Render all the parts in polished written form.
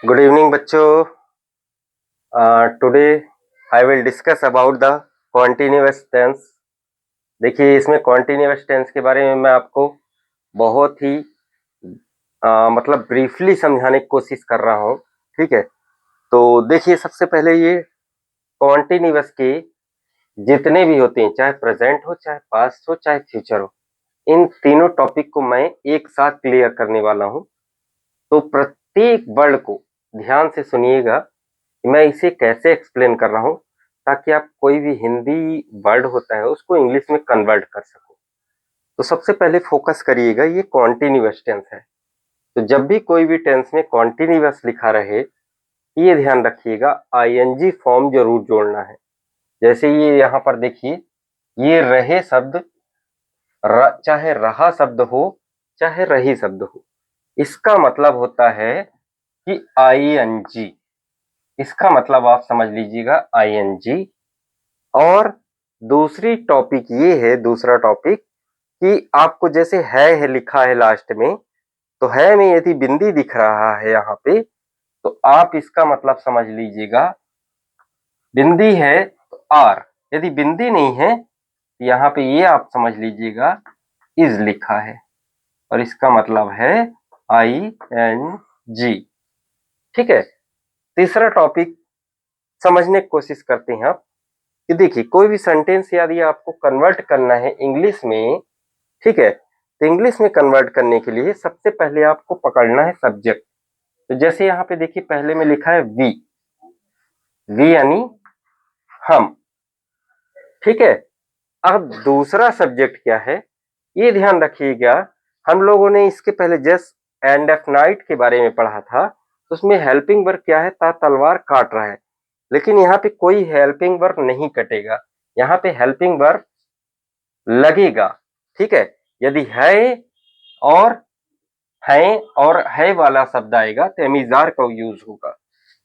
Good evening, बच्चों. Today I will discuss about the continuous tense. देखिए इसमें continuous tense के बारे में मैं आपको बहुत ही मतलब ब्रीफली समझाने की कोशिश कर रहा हूँ. ठीक है, तो देखिए सबसे पहले ये continuous के जितने भी होते हैं, चाहे प्रेजेंट हो, चाहे पास्ट हो, चाहे फ्यूचर हो, इन तीनों टॉपिक को मैं एक साथ क्लियर करने वाला हूँ. तो प्रत्येक वर्ड को ध्यान से सुनिएगा, मैं इसे कैसे एक्सप्लेन कर रहा हूँ ताकि आप कोई भी हिंदी वर्ड होता है उसको इंग्लिश में कन्वर्ट कर सको. तो सबसे पहले फोकस करिएगा, ये कॉन्टिन्यूअस टेंस है. तो जब भी कोई भी टेंस में कॉन्टिन्यूअस लिखा रहे, ये ध्यान रखिएगा आईएनजी फॉर्म जरूर जोड़ना है. जैसे ये यहाँ पर देखिए, ये रहे शब्द चाहे रहा शब्द हो चाहे रही शब्द हो, इसका मतलब होता है कि आईएनजी. इसका मतलब आप समझ लीजिएगा आईएनजी. और दूसरी टॉपिक ये है, दूसरा टॉपिक कि आपको जैसे है लिखा है लास्ट में, तो है में यदि बिंदी दिख रहा है यहाँ पे, तो आप इसका मतलब समझ लीजिएगा बिंदी है तो आर. यदि बिंदी नहीं है तो यहाँ पे ये आप समझ लीजिएगा इज लिखा है, और इसका मतलब है आई एन जी. ठीक है, तीसरा टॉपिक समझने की कोशिश करते हैं आप कि देखिए कोई भी सेंटेंस यदि आपको कन्वर्ट करना है इंग्लिश में, ठीक है, तो इंग्लिश में कन्वर्ट करने के लिए सबसे पहले आपको पकड़ना है सब्जेक्ट. तो जैसे यहाँ पे देखिए पहले में लिखा है वी. वी यानी हम. ठीक है, अब दूसरा सब्जेक्ट क्या है ये ध्यान रखिएगा. हम लोगों ने इसके पहले जस्ट एंड ऑफ नाइट के बारे में पढ़ा था, तो उसमें हेल्पिंग वर्ब क्या है, ता तलवार काट रहा है. लेकिन यहाँ पे कोई हेल्पिंग वर्ब नहीं कटेगा, यहाँ पे हेल्पिंग वर्ब लगेगा. ठीक है, यदि और है वाला शब्द आएगा तो एमिजार का यूज होगा.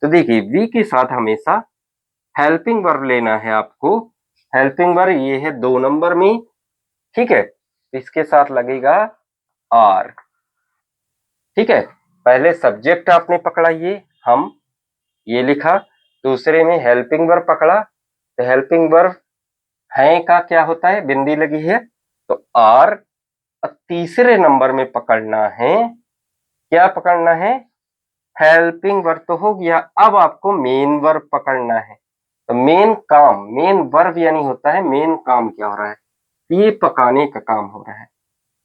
तो देखिए वी के साथ हमेशा हेल्पिंग वर्ब लेना है आपको. हेल्पिंग वर्ब ये है 2 नंबर में. ठीक है, इसके साथ लगेगा आर. ठीक है, पहले सब्जेक्ट आपने पकड़ा ये हम, ये लिखा. दूसरे में हेल्पिंग वर्ब पकड़ा, तो हेल्पिंग वर्ब है का क्या होता है, बिंदी लगी है तो आर. तीसरे नंबर में पकड़ना है, क्या पकड़ना है, हेल्पिंग वर्ब तो हो गया. अब आपको मेन वर्ब पकड़ना है. तो मेन काम, मेन वर्ब यानी होता है मेन काम क्या हो रहा है, ये पकाने का काम हो रहा है.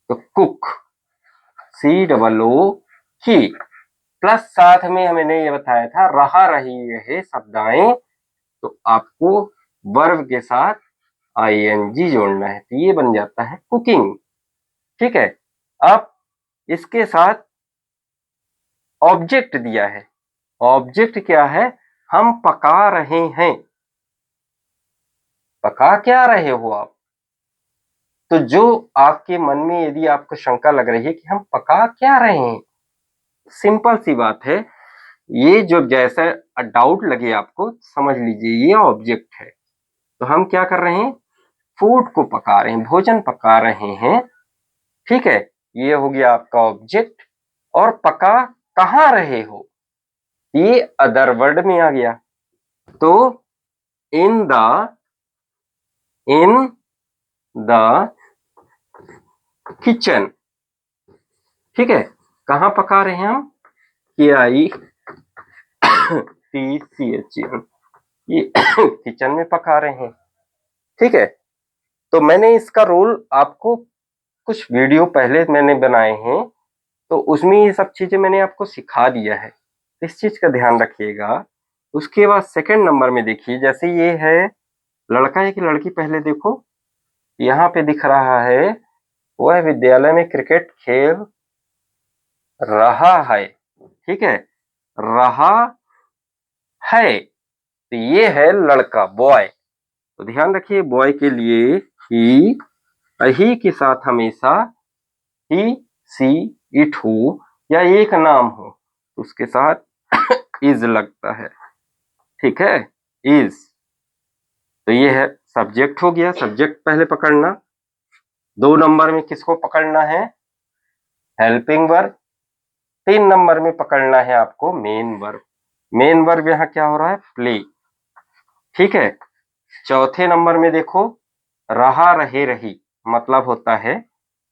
तो कुक, सी डबल ओ ही, प्लस साथ में हमने ये बताया था रहा रही है शब्द आए तो आपको वर्ब के साथ आईएनजी जोड़ना है, तो ये बन जाता है कुकिंग. ठीक है, अब इसके साथ ऑब्जेक्ट दिया है. ऑब्जेक्ट क्या है, हम पका रहे हैं. पका क्या रहे हो आप, तो जो आपके मन में यदि आपको शंका लग रही है कि हम पका क्या रहे हैं, सिंपल सी बात है, ये जो जैसा डाउट लगे आपको समझ लीजिए ये ऑब्जेक्ट है. तो हम क्या कर रहे हैं, फूड को पका रहे हैं, भोजन पका रहे हैं. ठीक है, ये हो गया आपका ऑब्जेक्ट. और पका कहाँ रहे हो, ये अदर वर्ड में आ गया. तो इन द किचन. ठीक है, कहाँ पका रहे हैं हम, KITCHEN, ये किचन में पका रहे हैं. ठीक है, तो मैंने इसका रोल आपको कुछ वीडियो पहले मैंने बनाए हैं, तो उसमें ये सब चीजें मैंने आपको सिखा दिया है, इस चीज का ध्यान रखिएगा. उसके बाद सेकंड नंबर में देखिए, जैसे ये है लड़का है कि लड़की, पहले देखो यहाँ पे दिख रहा है वह विद्यालय में क्रिकेट खेल रहा है. ठीक है, रहा है, तो ये है लड़का, बॉय. तो ध्यान रखिए बॉय के लिए ही के साथ हमेशा ही, सी, इट हो या एक नाम हो तो उसके साथ इज लगता है. ठीक है, इज. तो ये है सब्जेक्ट हो गया, सब्जेक्ट पहले पकड़ना. 2 नंबर में किसको पकड़ना है, हेल्पिंग वर्ब. 3 नंबर में पकड़ना है आपको मेन वर्ब। मेन वर्ब यहाँ क्या हो रहा है? प्ले। ठीक है। चौथे नंबर में देखो, रहा रहे रही मतलब होता है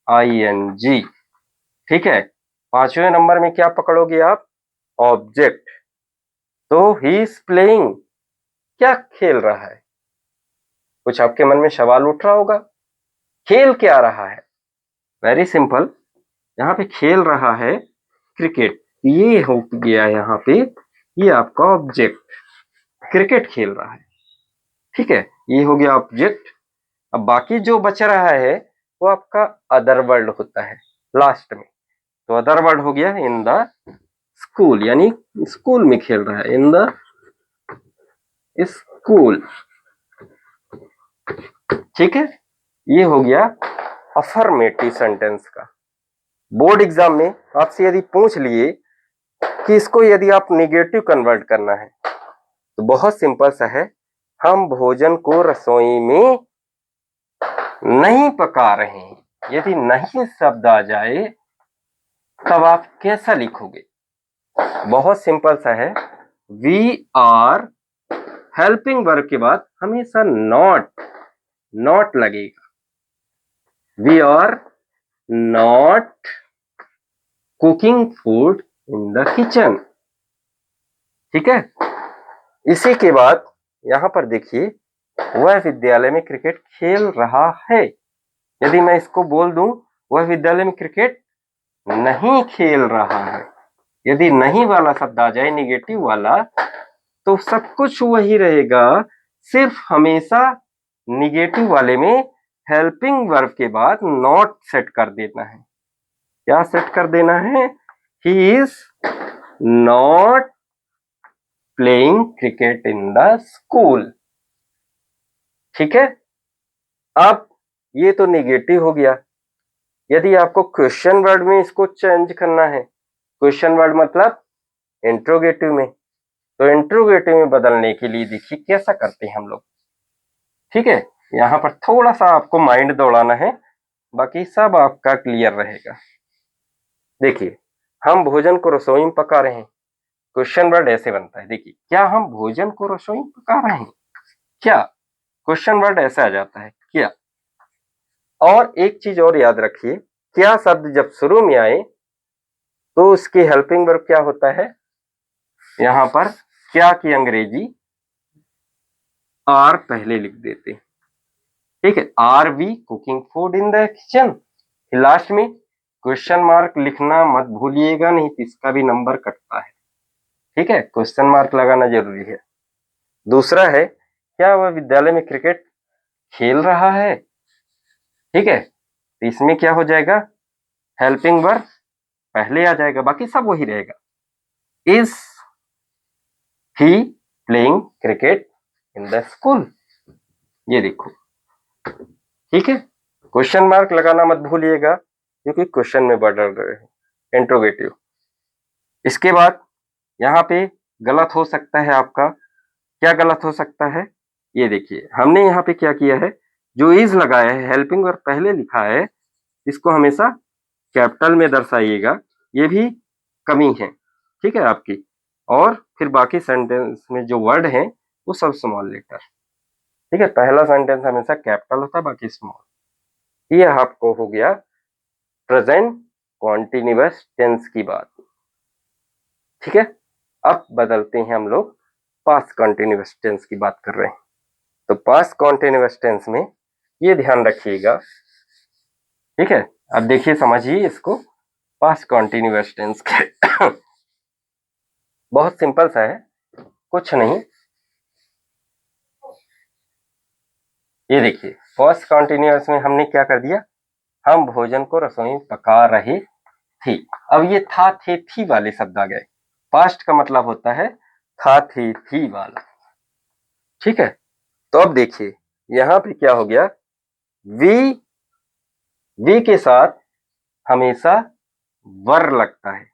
ING। ठीक है। 5वें नंबर में क्या पकड़ोगे आप? ऑब्जेक्ट। तो ही इज प्लेइंग, क्या खेल रहा है? कुछ आपके मन में सवाल उठ रहा होगा, खेल क्या रहा है? वेरी सिंपल, यहाँ पे खेल रहा है क्रिकेट। ये हो गया यहाँ पे, ये आपका ऑब्जेक्ट, क्रिकेट खेल रहा है। ठीक है, ये हो गया ऑब्जेक्ट। अब बाकी जो बच रहा है वो आपका अदर वर्ड होता है लास्ट में। तो अदर वर्ड हो गया इन द स्कूल, यानी स्कूल में खेल रहा है, इन द स्कूल। ठीक है, ये हो गया अफर्मेटिव सेंटेंस का। बोर्ड एग्जाम में आपसे यदि पूछ लिए कि इसको यदि आप निगेटिव कन्वर्ट करना है तो बहुत सिंपल सा है, हम भोजन को रसोई में नहीं पका रहे हैं। यदि नहीं शब्द आ जाए तब आप कैसा लिखोगे? बहुत सिंपल सा है, वी आर हेल्पिंग वर्ब के बाद हमेशा नॉट लगेगा। We are not cooking food in the kitchen. ठीक है। इसी के बाद यहां पर देखिए, वह विद्यालय में क्रिकेट खेल रहा है। यदि मैं इसको बोल दूं वह विद्यालय में क्रिकेट नहीं खेल रहा है, यदि नहीं वाला शब्द आ जाए, निगेटिव वाला, तो सब कुछ वही रहेगा, सिर्फ हमेशा निगेटिव वाले में हेल्पिंग वर्ब के बाद नॉट सेट कर देना है। क्या सेट कर देना है? He is not playing cricket in the school. ठीक है। अब ये तो निगेटिव हो गया। यदि आपको क्वेश्चन वर्ड में इसको चेंज करना है, क्वेश्चन वर्ड मतलब इंट्रोगेटिव में, तो इंट्रोगेटिव में बदलने के लिए देखिए कैसा करते हैं हम लोग। ठीक है, यहाँ पर थोड़ा सा आपको माइंड दौड़ाना है, बाकी सब आपका क्लियर रहेगा। देखिए, हम भोजन को रसोई में पका रहे हैं। क्वेश्चन वर्ड ऐसे बनता है, देखिए, क्या हम भोजन को रसोई में पका रहे हैं? क्या? क्वेश्चन वर्ड ऐसा आ जाता है, क्या। और एक चीज और याद रखिए, क्या शब्द जब शुरू में आए तो उसकी हेल्पिंग वर्ब क्या होता है? यहां पर क्या की अंग्रेजी आर पहले लिख देते हैं। ठीक है, are we cooking food in the kitchen. Last में क्वेश्चन मार्क लिखना मत भूलिएगा, नहीं तो इसका भी नंबर कटता है। ठीक है, क्वेश्चन मार्क लगाना जरूरी है। दूसरा है, क्या वह विद्यालय में क्रिकेट खेल रहा है? ठीक है, तो इसमें क्या हो जाएगा? हेल्पिंग वर्ब पहले आ जाएगा, बाकी सब वही रहेगा। Is he playing cricket in the school? ये देखो। ठीक है, क्वेश्चन मार्क लगाना मत भूलिएगा, क्योंकि क्वेश्चन में बदल रहे हैं, इंट्रोगेटिव। इसके बाद यहाँ पे गलत हो सकता है आपका, क्या गलत हो सकता है? ये देखिए, हमने यहाँ पे क्या किया है, जो इज लगाया है, हेल्पिंग वर्ब पहले लिखा है, इसको हमेशा कैपिटल में दर्शाइएगा, ये भी कमी है। ठीक है आपकी। और फिर बाकी सेंटेंस में जो वर्ड हैं वो सब स्मॉल लेटर। ठीक है, पहला सेंटेंस हमेशा कैपिटल होता है, बाकी स्मॉल। ये आपको हो गया प्रेजेंट कॉन्टिन्यूअस टेंस की बात। ठीक है, अब बदलते हैं हम लोग, पास्ट कॉन्टिन्यूअस टेंस की बात कर रहे हैं। तो पास्ट कॉन्टिन्यूअस टेंस में ये ध्यान रखिएगा। ठीक है, अब देखिए, समझिए इसको, पास्ट कॉन्टिन्यूअस टेंस के बहुत सिंपल सा है, कुछ नहीं। ये देखिए, फर्स्ट कॉन्टिन्यूअस में हमने क्या कर दिया, हम भोजन को रसोई में पका रहे थे। अब ये था, थे, थी वाले शब्द आ गए। पास्ट का मतलब होता है था, थे, थी वाला। ठीक है, तो अब देखिए यहां पे क्या हो गया, वी के साथ हमेशा वर लगता है।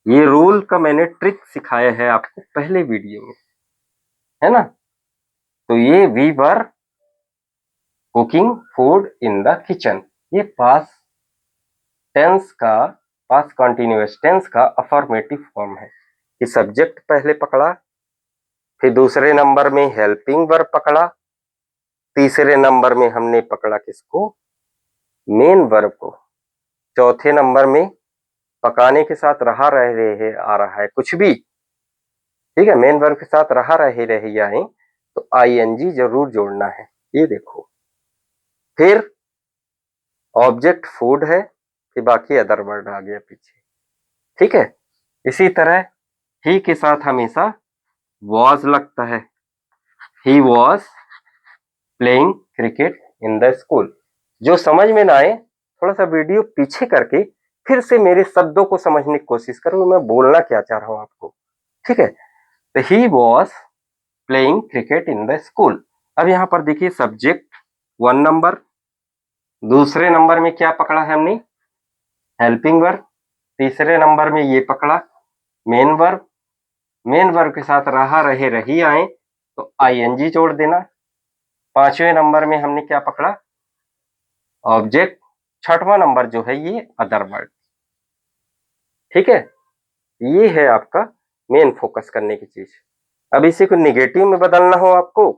ये रूल का मैंने ट्रिक सिखाया है आपको पहले वीडियो में, है ना। तो ये we were cooking food in the kitchen, ये पास्ट टेंस का पास्ट कंटिन्यूअस टेंस का अफर्मेटिव फॉर्म है कि सब्जेक्ट पहले पकड़ा, फिर दूसरे नंबर में हेल्पिंग वर्ब पकड़ा, तीसरे नंबर में हमने पकड़ा किसको, मेन वर्ब को, चौथे नंबर में पकाने के साथ रहा रह रहे आ रहा है कुछ भी, ठीक है, मेन वर्ब के साथ रहा रहे रहे आए तो आईएनजी जरूर जोड़ना है। ये देखो, फिर ऑब्जेक्ट फूड है, फिर बाकी अदर वर्ड आ गया पीछे, ठीक है। इसी तरह ही के साथ हमेशा वॉज लगता है, he was playing cricket in the school. जो समझ में ना आए थोड़ा सा वीडियो पीछे करके फिर से मेरे शब्दों को समझने की कोशिश करो, मैं बोलना क्या चाह रहा हूं आपको, ठीक है। तो he was playing cricket in the school. अब यहां पर देखिए सब्जेक्ट 1 नंबर, दूसरे नंबर में क्या पकड़ा है हमने, हेल्पिंग वर्ब, तीसरे नंबर में ये पकड़ा मेन वर्ब, मेन वर्ब के साथ रहा रहे रही आए तो आईएनजी जोड़ देना। पांचवें नंबर में हमने क्या पकड़ा, ऑब्जेक्ट, छठवां नंबर जो है ये अदर वर्ड, ठीक है। ये है आपका मेन फोकस करने की चीज। अब इसी को निगेटिव में बदलना हो आपको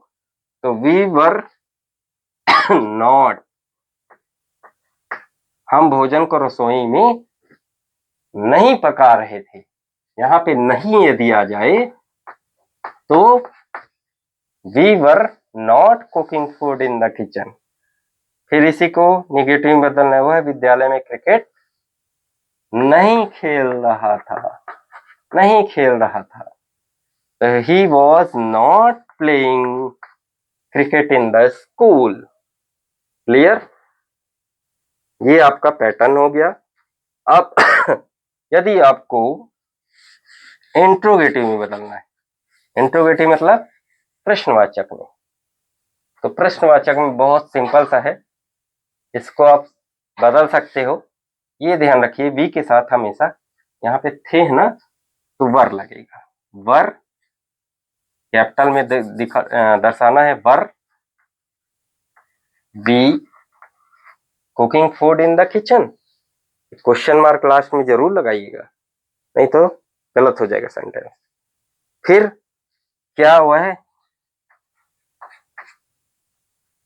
तो वी वर नॉट, हम भोजन को रसोई में नहीं पका रहे थे। यहाँ पे नहीं यदि आ जाए तो we were not cooking food in the kitchen. फिर इसी को निगेटिव में बदलना हुआ है, विद्यालय में क्रिकेट नहीं खेल रहा था, नहीं खेल रहा था। He was not playing cricket in the school. Clear, ये आपका पैटर्न हो गया। अब यदि आपको इंट्रोगेटिव में बदलना है, इंट्रोगेटिव मतलब प्रश्नवाचक में, तो प्रश्नवाचक में बहुत सिंपल सा है, इसको आप बदल सकते हो। ये ध्यान रखिए वी के साथ हमेशा यहाँ पे थे है ना तो वर लगेगा, वर कैपिटल में दर्शाना है, were we cooking food in the kitchen. Question mark last में जरूर लगाइएगा, नहीं तो गलत हो जाएगा सेंटेंस। फिर क्या हुआ है,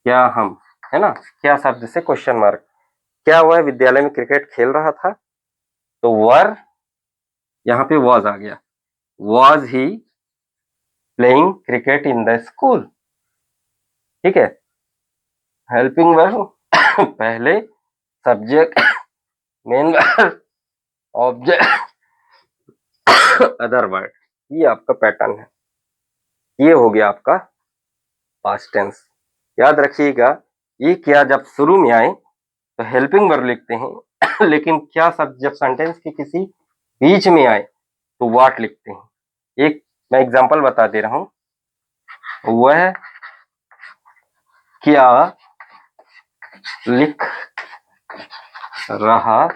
क्या हम, है ना, क्या शब्द से क्वेश्चन मार्क, क्या हुआ है, विद्यालय में क्रिकेट खेल रहा था तो वर, यहाँ पे वॉज आ गया, was he playing cricket in the school, ठीक है। हेल्पिंग वर्ब पहले, subject main verb object other word, ये आपका पैटर्न है। ये हो गया आपका पास्ट टेंस। याद रखिएगा ये क्या जब शुरू में आए तो हेल्पिंग वर्ब लिखते हैं लेकिन क्या शब्द जब सेंटेंस के किसी बीच में आए तो व्हाट लिखते हैं। एक मैं एग्जांपल बता दे रहा हूं, वह क्या लिख रहा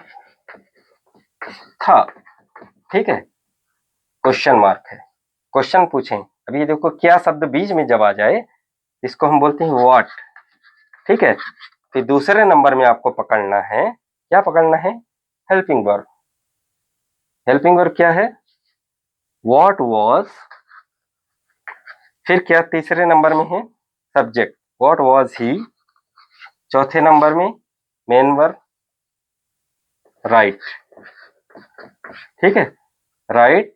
था, ठीक है, क्वेश्चन मार्क है, क्वेश्चन पूछें। अभी ये देखो क्या शब्द बीच में जब आ जाए इसको हम बोलते हैं व्हाट, ठीक है। फिर दूसरे नंबर में आपको पकड़ना है, क्या पकड़ना है, हेल्पिंग वर्ब। हेल्पिंग वर्ब क्या है, व्हाट वाज, फिर क्या तीसरे नंबर में है, सब्जेक्ट, व्हाट वाज ही, चौथे नंबर में मेन वर्ब राइट, ठीक है, राइट,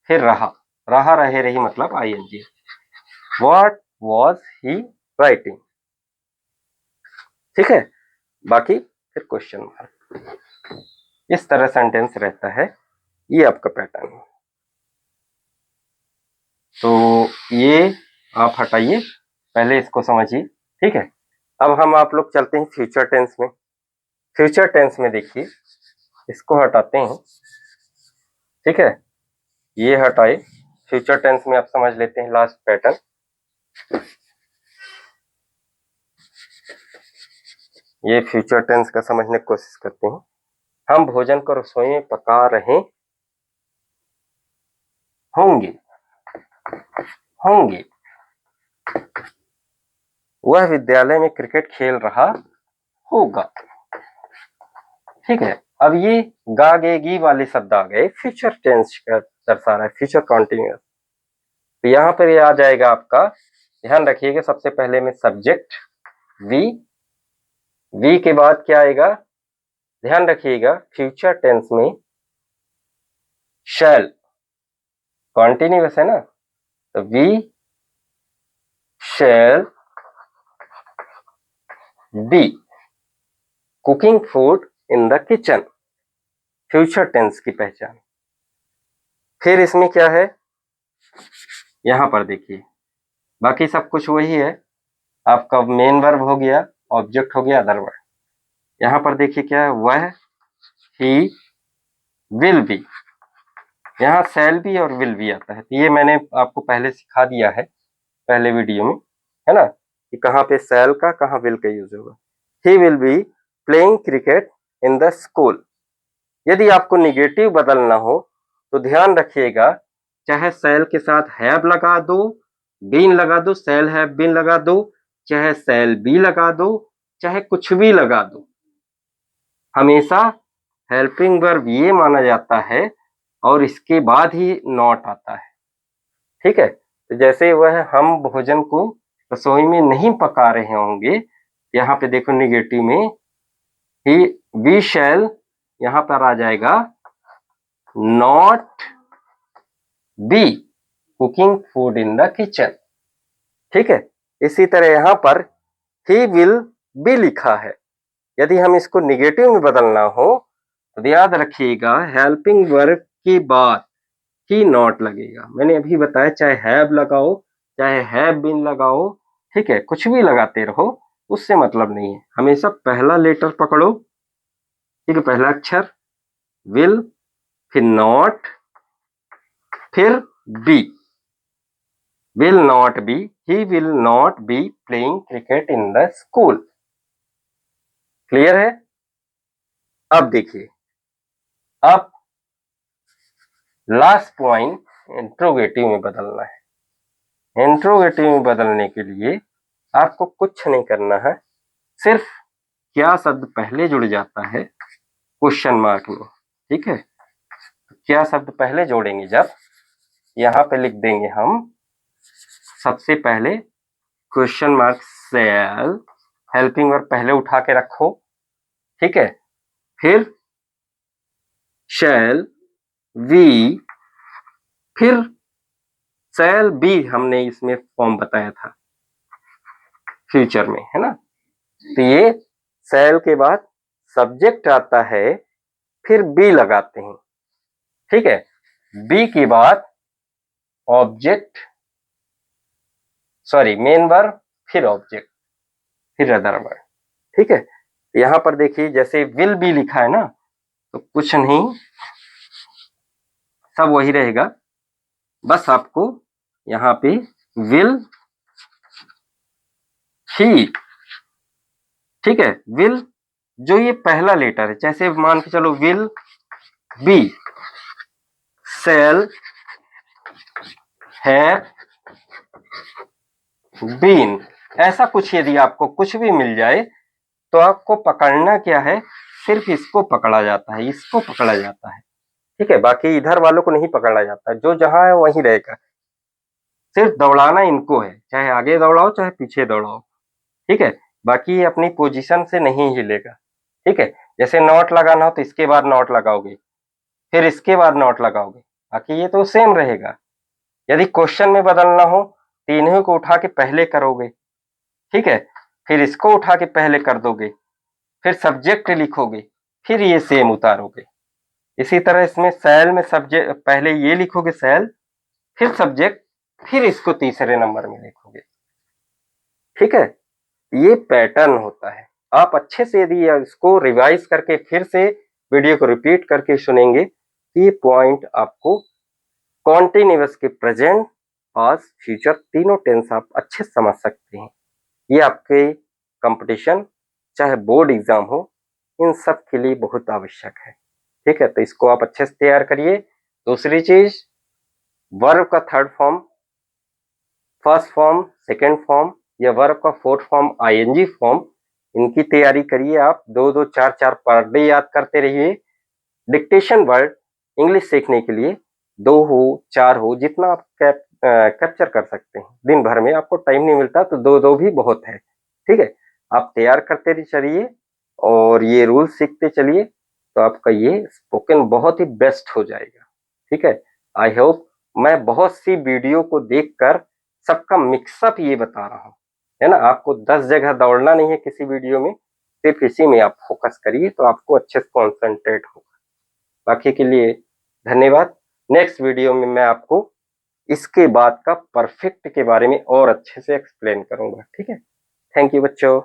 फिर रहा, रहा रहे रही मतलब ING, what was he writing, ठीक है। बाकी फिर क्वेश्चन मार्क, इस तरह सेंटेंस रहता है। ये आपका पैटर्न है। तो ये आप हटाइए, पहले इसको समझिए, ठीक है। अब हम आप लोग चलते हैं फ्यूचर टेंस में। फ्यूचर टेंस में देखिए, इसको हटाते हैं, ठीक है, ये हटाए। फ्यूचर टेंस में आप समझ लेते हैं लास्ट पैटर्न। ये फ्यूचर टेंस का समझने की कोशिश करते हैं। हम भोजन को रसोई में पका रहे होंगे, होंगे। वह विद्यालय में क्रिकेट खेल रहा होगा, ठीक है। अब ये गा गे गी वाले शब्द आ गए, फ्यूचर टेंस का दर्शा रहा है, फ्यूचर कॉन्टिन्यूअस। तो यहाँ पर ये आ जाएगा आपका, ध्यान रखिएगा, सबसे पहले में सब्जेक्ट वी, वी के बाद क्या आएगा, ध्यान रखिएगा, फ्यूचर टेंस में शैल कॉन्टिन्यूअस है ना, तो we shall be cooking food in the kitchen, future tense की पहचान। फिर इसमें क्या है, यहां पर देखिए, बाकी सब कुछ वही है, आपका मेन वर्ब हो गया, ऑब्जेक्ट हो गया, अदर वर्ब। यहां पर देखिए क्या है, वह, ही, विल बी, यहाँ शैल बी और विल बी आता है। तो ये मैंने आपको पहले सिखा दिया है पहले वीडियो में, है ना, कि कहाँ पे शैल का कहाँ विल का यूज होगा। He will be playing cricket in the school. यदि आपको निगेटिव बदलना हो तो ध्यान रखिएगा, चाहे शैल के साथ हैव लगा दो, बीन लगा दो, शैल हैव बीन लगा दो, चाहे शैल बी लगा दो, चाहे कुछ भी लगा दो, हमेशा हेल्पिंग वर्ब ये माना जाता है और इसके बाद ही नॉट आता है। ठीक है, तो जैसे वह हम भोजन को रसोई में नहीं पका रहे होंगे, यहाँ पे देखो निगेटिव में ही वी शैल, यहाँ पर आ जाएगा not be cooking food in the kitchen. ठीक है, इसी तरह यहाँ पर ही विल बी लिखा है, यदि हम इसको निगेटिव में बदलना हो तो याद रखिएगा हेल्पिंग वर्ब के बाद ही नॉट लगेगा। मैंने अभी बताया, चाहे हैव लगाओ, चाहे हैव बीन लगाओ, ठीक है, कुछ भी लगाते रहो, उससे मतलब नहीं है, हमेशा पहला लेटर पकड़ो, ठीक है, पहला अक्षर विल, फिर नॉट, फिर be, will not be, he will not be playing cricket in the school. Clear है? अब देखिए, अब लास्ट पॉइंट इंट्रोगेटिव में बदलना है। इंट्रोगेटिव में बदलने के लिए आपको कुछ नहीं करना है, सिर्फ क्या शब्द पहले जुड़ जाता है क्वेश्चन मार्क में, ठीक है, क्या शब्द पहले जोड़ेंगे, जब यहाँ पे लिख देंगे हम सबसे पहले क्वेश्चन मार्क शैल, हेल्पिंग वर्ब पहले उठा के रखो, ठीक है, फिर शैल वी, फिर शैल बी, हमने इसमें फॉर्म बताया था फ्यूचर में, है ना। तो ये शैल के बाद सब्जेक्ट आता है, फिर बी लगाते हैं, ठीक है, बी के बाद ऑब्जेक्ट, सॉरी मेन वर्ब, फिर ऑब्जेक्ट, फिर अदर वर्ब, ठीक है। यहाँ पर देखिए जैसे विल बी लिखा है ना, तो कुछ नहीं, सब वही रहेगा, बस आपको यहाँ पे विल ही, ठीक है, विल जो ये पहला लेटर है, जैसे मान के चलो will be sell have been, ऐसा कुछ यदि आपको कुछ भी मिल जाए तो आपको पकड़ना क्या है, सिर्फ इसको पकड़ा जाता है, इसको पकड़ा जाता है, ठीक है, बाकी इधर वालों को नहीं पकड़ा जाता, जो जहां है वहीं रहेगा, सिर्फ दौड़ाना इनको है, चाहे आगे दौड़ाओ चाहे पीछे दौड़ाओ, ठीक है, बाकी ये अपनी पोजीशन से नहीं हिलेगा, ठीक है। जैसे नॉट लगाना हो तो इसके बाद नॉट लगाओगे, फिर इसके बाद नॉट लगाओगे, बाकी ये तो सेम रहेगा। यदि क्वेश्चन में बदलना हो तो इन्हीं को उठा के पहले करोगे, ठीक है, फिर इसको उठा के पहले कर दोगे, फिर सब्जेक्ट लिखोगे, फिर ये सेम उतारोगे। इसी तरह इसमें सेल में सब्जेक्ट पहले ये लिखोगे सेल, फिर सब्जेक्ट, फिर इसको तीसरे नंबर में लिखोगे, ठीक है, ये पैटर्न होता है। आप अच्छे से यदि इसको रिवाइज करके फिर से वीडियो को रिपीट करके सुनेंगे तो ये पॉइंट आपको कॉन्टिन्यूअस के प्रेजेंट, पास्ट, फ्यूचर तीनों टेंस आप अच्छे से समझ सकते हैं। ये आपके कंपटीशन चाहे बोर्ड एग्जाम हो, इन सब के लिए बहुत आवश्यक है, ठीक है, तो इसको आप अच्छे से तैयार करिए। दूसरी चीज, वर्ब का third form, first form, second form, या वर्ब का फोर्थ फॉर्म आईएनजी फॉर्म, इनकी तैयारी करिए आप, 2-2 4-4 पर डे याद करते रहिए, डिक्टेशन वर्ड इंग्लिश सीखने के लिए 2 हो 4 हो जितना आप कैप्चर कर सकते हैं। दिन भर में आपको टाइम नहीं मिलता तो 2-2 भी बहुत है। ठीक है, आप तैयार करते चलिए और ये रूल सीखते चलिए तो आपका ये स्पोकन बहुत ही बेस्ट हो जाएगा। ठीक है, आई होप मैं बहुत सी वीडियो को देखकर सबका मिक्सअप ये बता रहा हूँ, है ना। आपको 10 जगह दौड़ना नहीं है किसी वीडियो में, सिर्फ इसी में आप फोकस करिए तो आपको अच्छे से कॉन्सेंट्रेट होगा। बाकी के लिए धन्यवाद। नेक्स्ट वीडियो में मैं आपको इसके बाद का परफेक्ट के बारे में और अच्छे से एक्सप्लेन करूंगा। ठीक है, थैंक यू बच्चों।